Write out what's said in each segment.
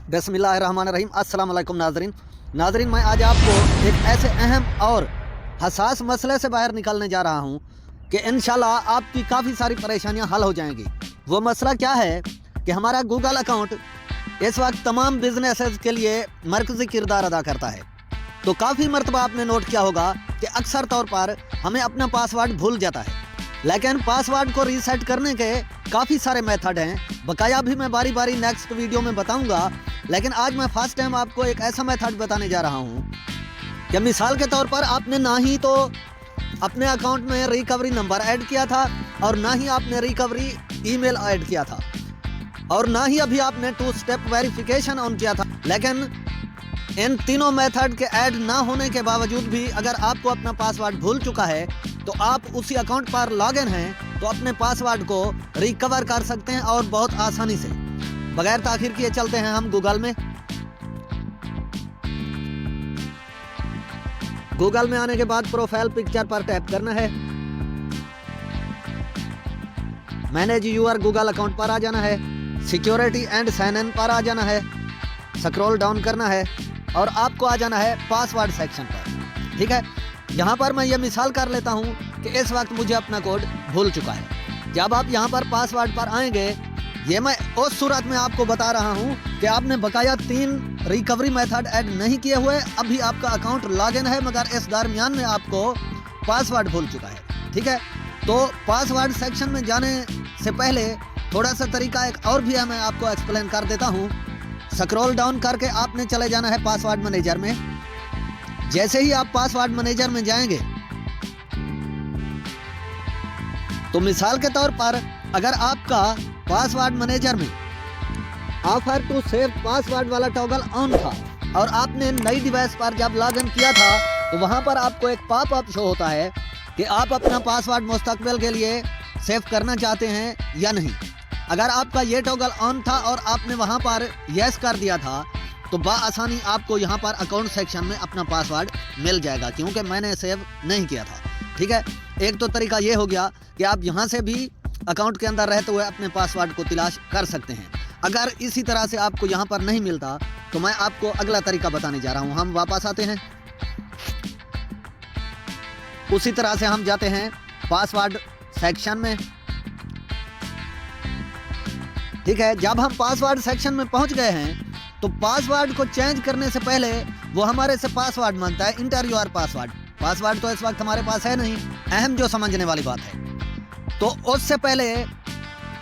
बिस्मिल्लाहिर्रहमानिर्रहीम। अस्सलाम वालेकुम नाज़रीन, मैं आज आपको एक ऐसे अहम और हसास मसले से बाहर निकालने जा रहा हूं कि इंशाल्लाह आपकी काफ़ी सारी परेशानियां हल हो जाएंगी। वो मसला क्या है कि हमारा गूगल अकाउंट इस वक्त तमाम बिजनेसेस के लिए मरकज़ी किरदार अदा करता है। तो काफ़ी मरतबा आपने नोट किया होगा कि अक्सर तौर पर हमें अपना पासवर्ड भूल जाता है, लेकिन पासवर्ड को रीसेट करने के काफ़ी सारे मेथड हैं। बकाया भी मैं बारी बारी नेक्स्ट वीडियो में बताऊंगा, लेकिन आज मैं फर्स्ट टाइम आपको एक ऐसा मेथड बताने जा रहा हूं कि मिसाल के तौर पर आपने ना ही तो अपने अकाउंट में रिकवरी नंबर ऐड किया था और ना ही आपने रिकवरी ईमेल ऐड किया था और ना ही अभी आपने 2 स्टेप वेरिफिकेशन ऑन किया था। लेकिन इन तीनों मेथड के ऐड ना होने के बावजूद भी अगर आपको अपना पासवर्ड भूल चुका है तो आप उसी अकाउंट पर लॉगिन हैं तो अपने पासवर्ड को रिकवर कर सकते हैं और बहुत आसानी से। बगैर ताखिर किए चलते हैं हम गूगल में। गूगल में आने के बाद प्रोफाइल पिक्चर पर टैप करना है, मैनेज यूर गूगल अकाउंट पर आ जाना है, सिक्योरिटी एंड साइन इन पर आ जाना है, स्क्रॉल डाउन करना है और आपको आ जाना है पासवर्ड सेक्शन पर। ठीक है, यहाँ पर मैं ये मिसाल कर लेता हूँ कि इस वक्त मुझे अपना कोड भूल चुका है। जब आप यहाँ पर पासवर्ड पर आएंगे, ये मैं उस सूरत में आपको बता रहा हूँ कि आपने बकाया 3 रिकवरी मेथड ऐड नहीं किए हुए, अभी आपका अकाउंट लॉगिन है, मगर इस दरमियान में आपको पासवर्ड भूल चुका है। ठीक है, तो पासवर्ड सेक्शन में जाने से पहले थोड़ा सा तरीका एक और भी है, मैं आपको एक्सप्लेन कर देता हूँ। स्क्रॉल डाउन करके आपने चले जाना है पासवर्ड मैनेजर में। जैसे ही आप पासवर्ड मैनेजर में जाएंगे तो मिसाल के तौर पर अगर आपका पासवर्ड मैनेजर में ऑफर टू सेव पासवर्ड वाला टॉगल ऑन था और आपने नई डिवाइस पर जब लॉगिन किया था तो वहां पर आपको एक पॉपअप शो होता है कि आप अपना पासवर्ड मुस्तकबिल के लिए सेव करना चाहते हैं या नहीं। अगर आपका ये टॉगल ऑन था और आपने वहां पर यस कर दिया था तो बआसानी आपको यहाँ पर अकाउंट सेक्शन में अपना पासवर्ड मिल जाएगा, क्योंकि मैंने सेव नहीं किया था। ठीक है, एक तो तरीका ये हो गया कि आप यहाँ से भी अकाउंट के अंदर रहते हुए अपने पासवर्ड को तलाश कर सकते हैं। अगर इसी तरह से आपको यहाँ पर नहीं मिलता तो मैं आपको अगला तरीका बताने जा रहा हूँ। हम वापस आते हैं, उसी तरह से हम जाते हैं पासवर्ड सेक्शन में। ठीक है, जब हम पासवर्ड सेक्शन में पहुंच गए हैं तो पासवर्ड को चेंज करने से पहले वो हमारे से पासवर्ड मांगता है, इंटर योर पासवर्ड। पासवर्ड तो इस वक्त हमारे पास है नहीं, अहम जो समझने वाली बात है। तो उससे पहले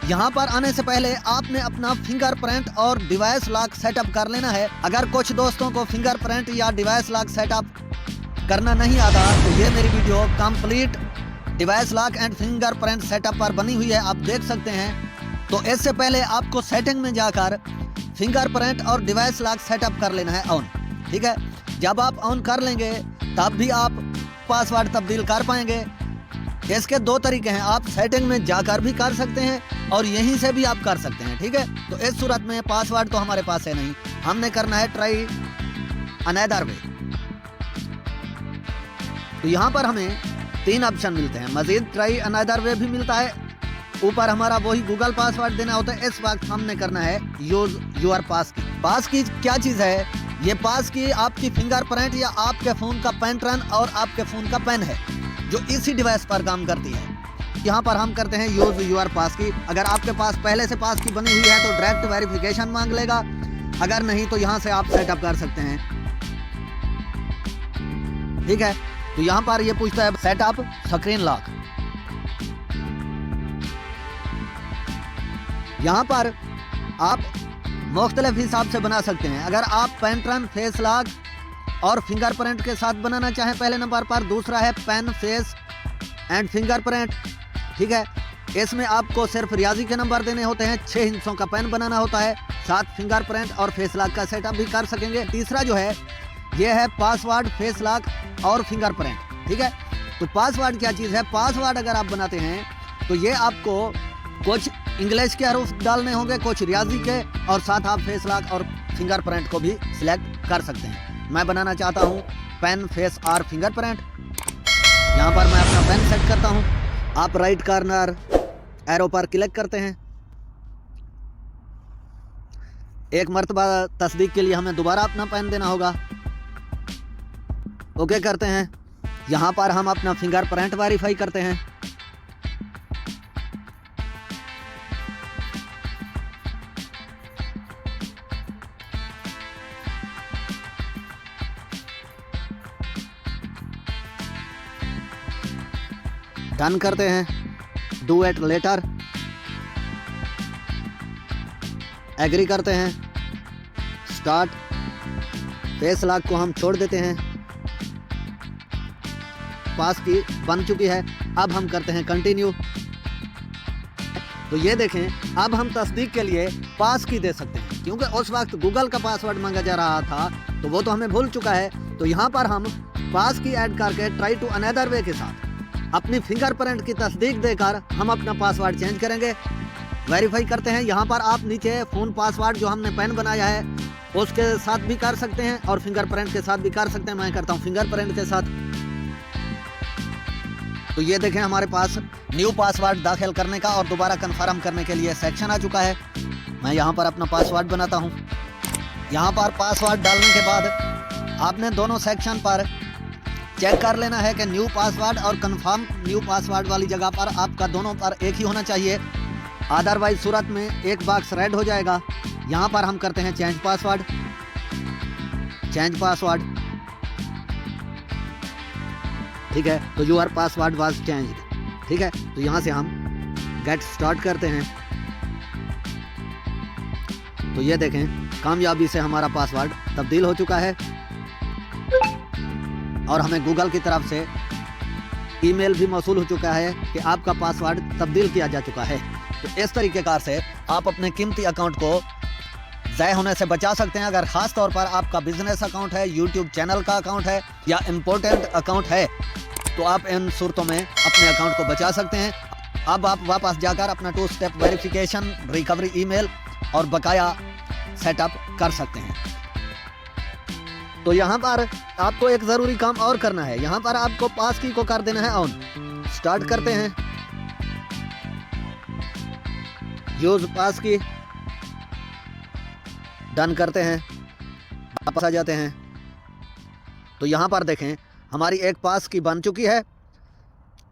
यहाँ पर आने से पहले आपने अपना फिंगरप्रिंट और डिवाइस लॉक सेटअप कर लेना है। अगर कुछ दोस्तों को फिंगरप्रिंट या डिवाइस लॉक सेटअप करना नहीं आता तो ये मेरी video complete device lock and fingerprint setup पर बनी हुई है, आप देख सकते हैं। तो इससे पहले आपको सेटिंग में जाकर फिंगरप्रिंट और डिवाइस लॉक सेटअप कर लेना है ऑन। ठीक है, जब आप ऑन कर लेंगे तब भी आप पासवर्ड तब्दील कर पाएंगे। इसके 2 तरीके हैं, आप सेटिंग में जाकर भी कर सकते हैं और यहीं से भी आप कर सकते हैं। ठीक है, तो इस सूरत में पासवर्ड तो हमारे पास है नहीं, हमने करना है ट्राई अनदर वे। तो यहाँ पर हमें 3 ऑप्शन मिलते हैं, मजीद ट्राई अनदर वे भी मिलता है, ऊपर हमारा वही गूगल पासवर्ड देना होता है। इस वक्त हमने करना है यूज योर पास की। पास की क्या चीज़ है? ये पास की आपकी फिंगरप्रिंट या आपके फ़ोन का पैटर्न और आपके फ़ोन का पेन है जो इसी डिवाइस पर काम करती है। यहाँ पर हम करते हैं यूज योर पास की। अगर आपके पास पहले से पास की बनी हुई है तो डायरेक्ट वेरिफिकेशन मांग लेगा, अगर नहीं तो यहाँ से आप सेटअप कर सकते हैं। ठीक है, तो यहाँ पर ये पूछता है सेटअप स्क्रीन लॉक। यहाँ पर आप मुख्तलिफ हिसाब से बना सकते हैं। अगर आप पैटर्न, फेस लॉक और फिंगरप्रिंट के साथ बनाना चाहें पहले नंबर पर, दूसरा है पेन, फेस एंड फिंगरप्रिंट। ठीक है, इसमें आपको सिर्फ रियाजी के नंबर देने होते हैं, 6 हिस्सों का पेन बनाना होता है, साथ फिंगरप्रिंट और फेस लॉक का सेटअप भी कर सकेंगे। तीसरा जो है ये है पासवर्ड, फेस लॉक और फिंगरप्रिंट। ठीक है, तो पासवर्ड क्या चीज़ है? पासवर्ड अगर आप बनाते हैं तो ये आपको कुछ इंग्लिश के हरूफ डालने होंगे, कुछ रियाजी के, और साथ आप फेस लॉक और फिंगरप्रिंट को भी सिलेक्ट कर सकते हैं। मैं बनाना चाहता हूँ पेन, फेस और फिंगरप्रिंट। यहाँ पर मैं अपना पेन सेट करता हूँ। आप राइट कॉर्नर एरो पर क्लिक करते हैं, एक मर्तबा तस्दीक के लिए हमें दोबारा अपना पैन देना होगा। ओके करते हैं। यहाँ पर हम अपना फिंगरप्रिंट वेरीफाई करते हैं। डन करते हैं। डू इट लेटर, एग्री करते हैं। स्टार्ट। फेस लॉक को हम छोड़ देते हैं। पास की बन चुकी है। अब हम करते हैं कंटिन्यू। तो ये देखें, अब हम तस्दीक के लिए पास की दे सकते हैं, क्योंकि उस वक्त गूगल का पासवर्ड मांगा जा रहा था तो वो तो हमें भूल चुका है। तो यहाँ पर हम पास की ऐड करके ट्राई टू अनदर वे के साथ अपनी फिंगरप्रिंट की तस्दीक देकर हम अपना पासवर्ड चेंज करेंगे। वेरीफाई करते हैं। यहाँ पर आप नीचे फ़ोन पासवर्ड जो हमने पैन बनाया है उसके साथ भी कर सकते हैं और फिंगरप्रिंट के साथ भी कर सकते हैं। मैं करता हूँ फिंगरप्रिंट के साथ। तो ये देखें, हमारे पास न्यू पासवर्ड दाखिल करने का और दोबारा कन्फर्म करने के लिए सेक्शन आ चुका है। मैं यहाँ पर अपना पासवर्ड बनाता हूँ। यहाँ पर पासवर्ड डालने के बाद आपने दोनों सेक्शन पर चेक कर लेना है कि न्यू पासवर्ड और कन्फर्म न्यू पासवर्ड वाली जगह पर आपका दोनों पर एक ही होना चाहिए। अदरवाइज सूरत में एक बॉक्स रेड हो जाएगा। यहाँ पर हम करते हैं चेंज पासवर्ड। चेंज पासवर्ड, ठीक है। तो यूर पासवर्ड वाज चेंज्ड, ठीक है। तो यहाँ से हम गेट स्टार्ट करते हैं। तो ये देखें, कामयाबी से हमारा पासवर्ड तब्दील हो चुका है और हमें गूगल की तरफ से ईमेल भी मौसूल हो चुका है कि आपका पासवर्ड तब्दील किया जा चुका है। तो इस तरीक़ेकार से आप अपने कीमती अकाउंट को ज़ाय होने से बचा सकते हैं। अगर ख़ास तौर पर आपका बिजनेस अकाउंट है, यूट्यूब चैनल का अकाउंट है या इम्पोर्टेंट अकाउंट है, तो आप इन सूरतों में अपने अकाउंट को बचा सकते हैं। अब आप वापस जाकर अपना 2 स्टेप वेरिफिकेशन, रिकवरी ईमेल और बकाया सेटअप कर सकते हैं। तो यहाँ पर आपको एक ज़रूरी काम और करना है। यहाँ पर आपको पास की को कर देना है ऑन। स्टार्ट करते हैं। यूज पास की, डन करते हैं। वापस आ जाते हैं। तो यहाँ पर देखें, हमारी एक पास की बन चुकी है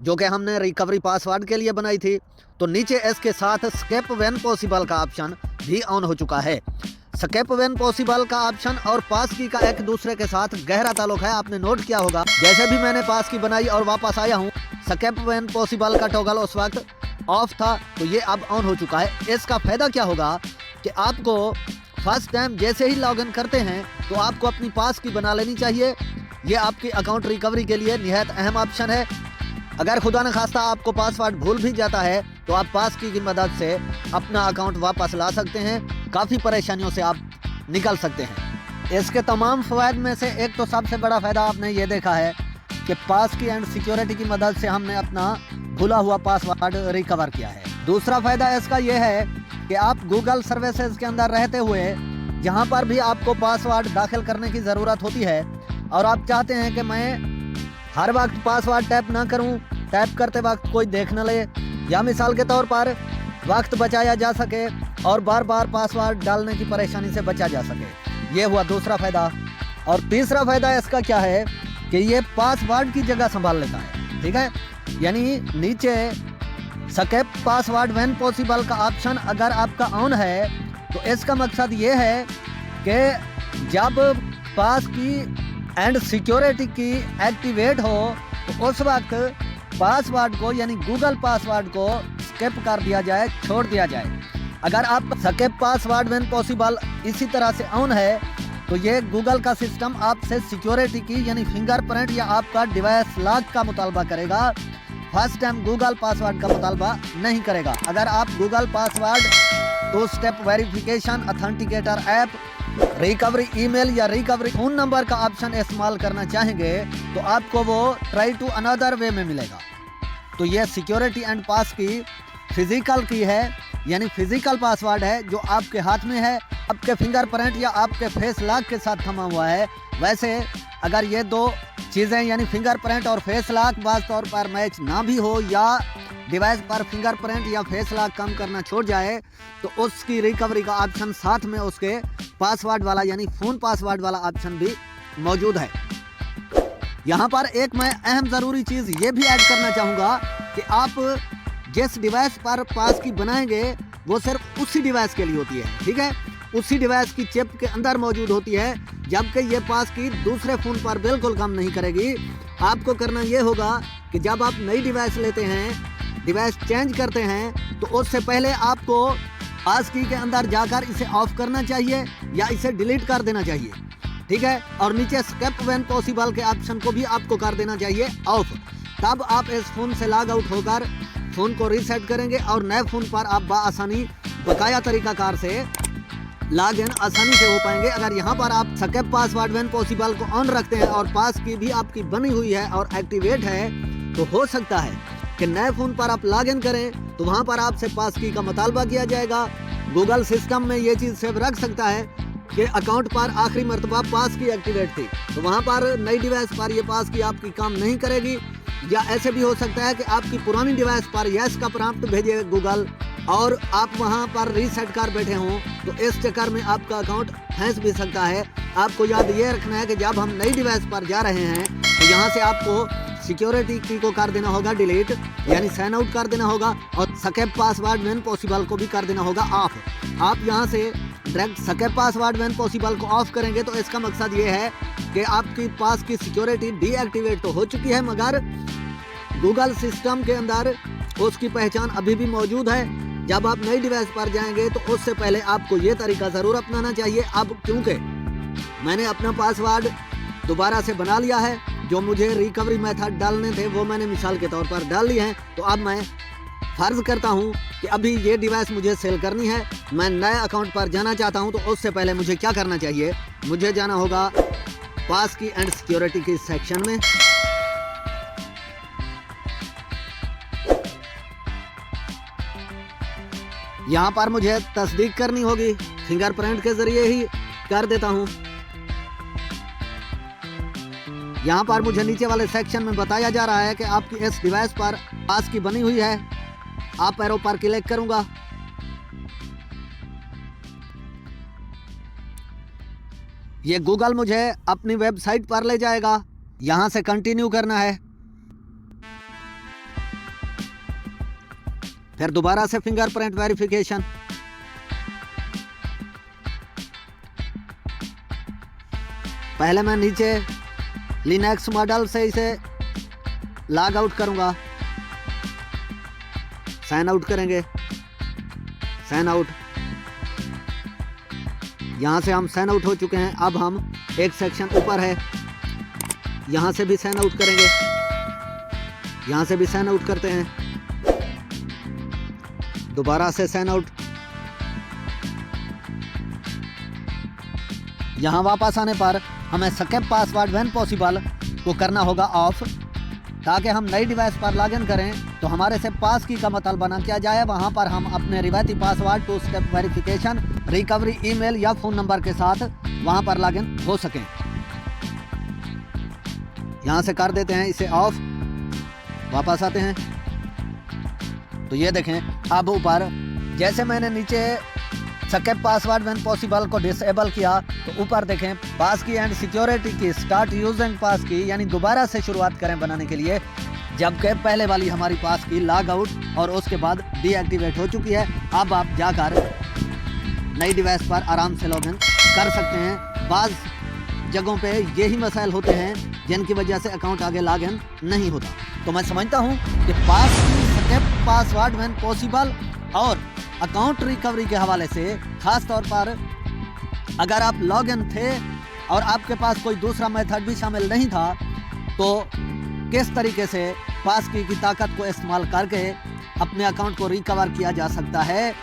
जो कि हमने रिकवरी पासवर्ड के लिए बनाई थी। तो नीचे इसके साथ स्केप व्हेन पॉसिबल का ऑप्शन भी ऑन हो चुका है। स्केप व्हेन पॉसिबल का ऑप्शन और पास की का एक दूसरे के साथ गहरा ताल्लुक है। आपने नोट किया होगा, जैसे भी मैंने पास की बनाई और वापस आया हूँ, स्केप व्हेन पॉसिबल का टॉगल उस वक्त ऑफ था, तो ये अब ऑन हो चुका है। इसका फ़ायदा क्या होगा कि आपको फर्स्ट टाइम जैसे ही लॉगिन करते हैं तो आपको अपनी पास की बना लेनी चाहिए। ये आपकी अकाउंट रिकवरी के लिए निहायत अहम ऑप्शन है। अगर खुदा न खास्ता आपको पासवर्ड भूल भी जाता है तो आप पास की मदद से अपना अकाउंट वापस ला सकते हैं। काफ़ी परेशानियों से आप निकल सकते हैं। इसके तमाम फ़वाइद में से एक तो सबसे बड़ा फ़ायदा आपने ये देखा है कि पास की एंड सिक्योरिटी की मदद से हमने अपना भूला हुआ पासवर्ड रिकवर किया है। दूसरा फ़ायदा इसका यह है कि आप गूगल सर्विसेज के अंदर रहते हुए जहाँ पर भी आपको पासवर्ड दाखिल करने की ज़रूरत होती है और आप चाहते हैं कि मैं हर वक्त पासवर्ड टाइप ना करूं, टाइप करते वक्त कोई देख न ले, या मिसाल के तौर पर वक्त बचाया जा सके और बार बार पासवर्ड डालने की परेशानी से बचा जा सके। ये हुआ दूसरा फ़ायदा। और तीसरा फ़ायदा इसका क्या है कि ये पासवर्ड की जगह संभाल लेता है, ठीक है। यानी नीचे स्केप पासवर्ड व्हेन पॉसिबल का ऑप्शन अगर आपका ऑन है तो इसका मकसद ये है कि जब पास की एंड सिक्योरिटी की एक्टिवेट हो तो उस वक्त पासवर्ड को यानी गूगल पासवर्ड को स्किप कर दिया जाए, छोड़ दिया जाए। अगर आप स्किप पासवर्ड व्हेन पॉसिबल इसी तरह से ऑन है तो ये गूगल का सिस्टम आपसे सिक्योरिटी की यानी फिंगरप्रिंट या आपका डिवाइस लॉक का मुतालबा करेगा। फर्स्ट टाइम गूगल पासवर्ड का मुतालबा नहीं करेगा। अगर आप Google password 2 step verification, authenticator app, recovery email या रिकवरी फ़ोन नंबर का ऑप्शन इस्तेमाल करना चाहेंगे तो आपको वो ट्राई टू अनदर वे में मिलेगा। तो ये सिक्योरिटी एंड पास की फिजिकल की है, यानी फिजिकल पासवर्ड है जो आपके हाथ में है, आपके फिंगरप्रिंट या आपके फेस लॉक के साथ थमा हुआ है। वैसे अगर ये 2 चीज़ें यानी फिंगरप्रिंट और फेस लॉक बाज़ तौर पर मैच ना भी हो या डिवाइस पर फिंगरप्रिंट या फेस लॉक काम करना छोड़ जाए तो उसकी रिकवरी का ऑप्शन साथ में उसके पासवर्ड वाला यानी फ़ोन पासवर्ड वाला ऑप्शन भी मौजूद है। यहाँ पर एक मैं अहम ज़रूरी चीज़ ये भी ऐड करना चाहूँगा कि आप जिस डिवाइस पर पास की बनाएंगे वो सिर्फ उसी डिवाइस के लिए होती है, ठीक है। उसी डिवाइस की चिप के अंदर मौजूद होती है, जबकि ये पास की दूसरे फ़ोन पर बिल्कुल काम नहीं करेगी। आपको करना ये होगा कि जब आप नई डिवाइस लेते हैं, डिवाइस चेंज करते हैं, तो उससे पहले आपको पास की के अंदर जाकर इसे ऑफ करना चाहिए या इसे डिलीट कर देना चाहिए, ठीक है। और नीचे स्किप व्हेन पॉसिबल के ऑप्शन को भी आपको कर देना चाहिए ऑफ। तब आप इस फ़ोन से लॉग आउट होकर फ़ोन को रीसेट करेंगे और नए फ़ोन पर आप बआसानी बकाया तरीकाकार से लॉग इन आसानी से हो पाएंगे। अगर यहाँ पर आप स्किप पासवर्ड व्हेन पॉसिबल को ऑन रखते हैं और पास की भी आपकी बनी हुई है और एक्टिवेट है, तो हो सकता है कि नए फ़ोन पर आप लॉग इन करें तो वहाँ पर आपसे पास की का मुतालबा किया जाएगा। गूगल सिस्टम में ये चीज़ सेव रख सकता है कि अकाउंट पर आखिरी मरतबा पास की एक्टिवेट थी, तो वहाँ पर नई डिवाइस पर ये पास की आपकी काम नहीं करेगी। या ऐसे भी हो सकता है कि आपकी पुरानी डिवाइस पर यस का प्रॉम्प्ट भेजे गूगल और आप वहां पर रीसेट कर बैठे हों, तो इस चक्कर में आपका अकाउंट फंस भी सकता है। आपको याद ये रखना है कि जब हम नई डिवाइस पर जा रहे हैं तो यहाँ से आपको सिक्योरिटी की को कर देना होगा डिलीट, यानी साइन आउट कर देना होगा, और स्किप पासवर्ड व्हेन पॉसिबल को भी कर देना होगा ऑफ। आप यहाँ से direct skip password when possible को ऑफ करेंगे तो इसका मकसद ये है कि आपकी पास की सिक्योरिटी डीएक्टिवेट तो हो चुकी है, मगर गूगल सिस्टम के अंदर उसकी पहचान अभी भी मौजूद है। जब आप नई डिवाइस पर जाएंगे तो उससे पहले आपको ये तरीका ज़रूर अपनाना चाहिए। अब क्योंकि मैंने अपना पासवर्ड दोबारा से बना लिया है, जो मुझे रिकवरी मेथड डालने थे वो मैंने मिसाल के तौर पर डाल लिए हैं, तो अब मैं फ़र्ज़ करता हूँ कि अभी ये डिवाइस मुझे सेल करनी है, मैं नए अकाउंट पर जाना चाहता हूँ। तो उससे पहले मुझे क्या करना चाहिए, मुझे जाना होगा पास की एंड सिक्योरिटी की सेक्शन में। यहाँ पर मुझे तस्दीक करनी होगी, फिंगरप्रिंट के ज़रिए ही कर देता हूँ। यहाँ पर मुझे नीचे वाले सेक्शन में बताया जा रहा है कि आपकी इस डिवाइस पर पास की बनी हुई है। आप एरो पर क्लिक करूँगा, ये गूगल मुझे अपनी वेबसाइट पर ले जाएगा। यहाँ से कंटिन्यू करना है, फिर दोबारा से फिंगरप्रिंट वेरिफिकेशन। पहले मैं नीचे लिनक्स मॉडल से इसे लॉग आउट करूंगा, साइन आउट करेंगे, साइन आउट। यहां से हम साइन आउट हो चुके हैं। अब हम एक सेक्शन ऊपर है, यहां से भी साइन आउट करेंगे, यहां से भी साइन आउट करते हैं, दोबारा से साइन आउट। यहाँ वापस आने पर हमें स्किप पासवर्ड व्हेन पॉसिबल को करना होगा ऑफ, ताकि हम नई डिवाइस पर लॉगिन करें तो हमारे से पास की का मतलब ना किया जाए। वहाँ पर हम अपने रिवायती password two step verification, recovery email या फ़ोन नंबर के साथ वहाँ पर लॉगिन हो सकें। यहाँ से कर देते हैं इसे ऑफ, वापस आते हैं तो ये देखें अब ऊपर जैसे मैंने नीचे स्किप पासवर्ड व्हेन पॉसिबल को डिसेबल किया तो ऊपर देखें पास की एंड सिक्योरिटी की स्टार्ट यूजिंग पास की, यानी दोबारा से शुरुआत करें बनाने के लिए, जबकि पहले वाली हमारी पास की लॉग आउट और उसके बाद डीएक्टिवेट हो चुकी है। अब आप जाकर नई डिवाइस पर आराम से लॉगिन कर सकते हैं। बाज़ जगहों पे यही मसाइल होते हैं जिनकी वजह से अकाउंट आगे लॉगिन नहीं होता। तो मैं समझता हूँ कि पास की स्किप पासवर्ड व्हेन पॉसिबल और अकाउंट रिकवरी के हवाले से ख़ास तौर पर अगर आप लॉगिन थे और आपके पास कोई दूसरा मेथड भी शामिल नहीं था, तो किस तरीके से पास की ताकत को इस्तेमाल करके अपने अकाउंट को रिकवर किया जा सकता है,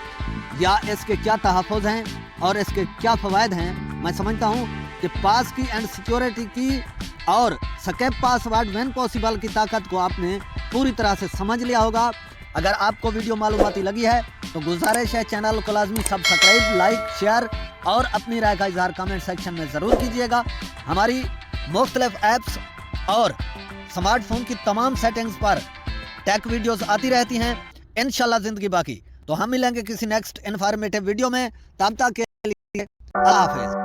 या इसके क्या तहफ़्फ़ुज़ हैं और इसके क्या फ़वाइद हैं। मैं समझता हूँ कि पास की एंड सिक्योरिटी की और स्किप पासवर्ड व्हेन पॉसिबल की ताकत को आपने पूरी तरह से समझ लिया होगा। अगर आपको वीडियो मालूमाती लगी है तो गुजारिश है चैनल को लाजमी सब्सक्राइब, लाइक, शेयर और अपनी राय का इज़हार कमेंट सेक्शन में ज़रूर कीजिएगा। हमारी मुख्तलिफ ऐप्स और स्मार्टफोन की तमाम सेटिंग्स पर टेक वीडियोस आती रहती हैं इंशाल्लाह ज़िंदगी बाकी। तो हम मिलेंगे किसी नेक्स्ट इन्फॉर्मेटिव वीडियो में, तब तक के लिए अल्लाह हाफिज़।